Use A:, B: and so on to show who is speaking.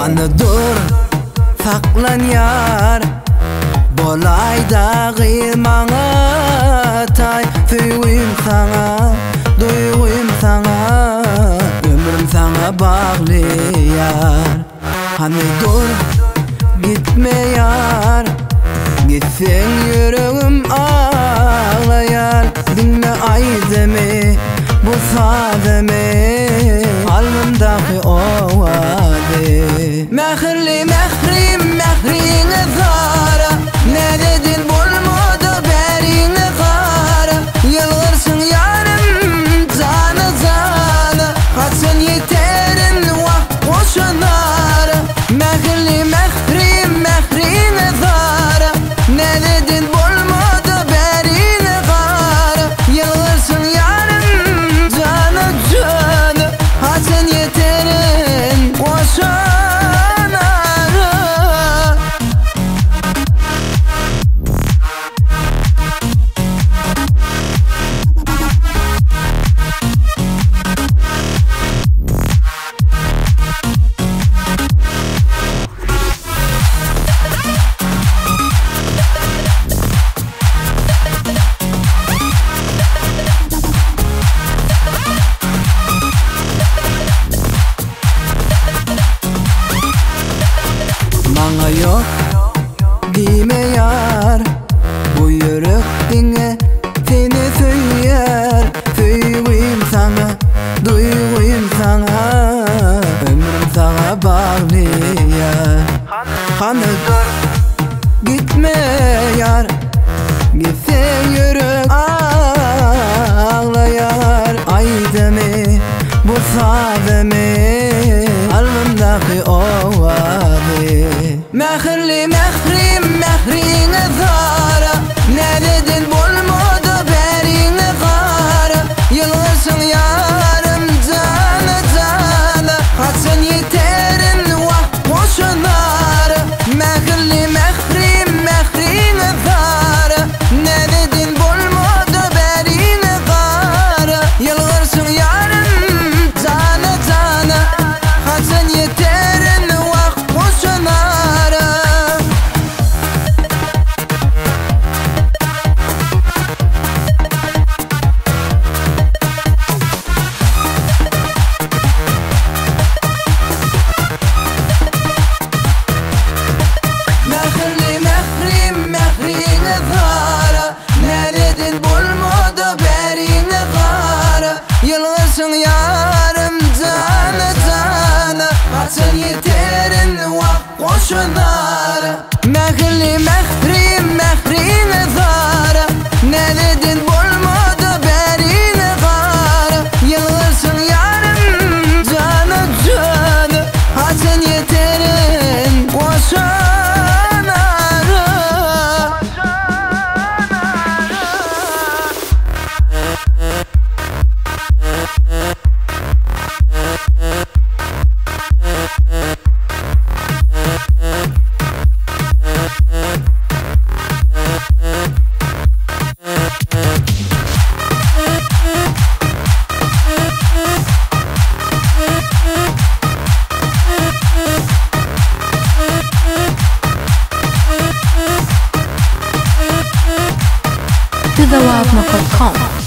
A: Hani dur saklan yar Bolayda gıymana tay Süyüm sana, duygum sana Ömrüm sana bağlı yar Hani dur gitme yar Gitsen yüreğim ağlayar Dinle ay deme, bu sademe Alnımdaki o vade Mehirli mehrim mehrini zara Ne dedin bulmadı berini kara Yılgırsın yarım canı canı Kaçın yeterin vah koşunara Mehirli mehrim mehrini zara Ne dedin bulmadı berini kara Yılgırsın yarım canı canı Kaçın yeterin koşunara Bana yok deme yar Bu yürek dinle seni söyler Söyleyeyim sana, duygum sana Ömrüm sana bağlı yar Hani dur gitme yar Gitsen yürek ağlayar Ay deme, bu sademe Alnımdaki o vade Mehirli mehrim mehrini zara Ne dedin bulmadı berini kara Yılgırsın yarım canı canı Kaçın yeterin vah koşunara Mehirli mehrim mehrini zara Ne dedin bulmadı berini kara Yılgırsın yarım canı canı Kaçın yeterin vah koşunara Mehirli mehrim mehrini zara Ne dedin bulmadı berini kara Yılgırsın yarım canı canı Kaçın yeterin vah koşunara Mehirli mehrim mehrini zara Ne dedin bulmadı berini kara Yılgırsın yarım canı canı Kaçın yeterin koşunara
B: TheWildMock.com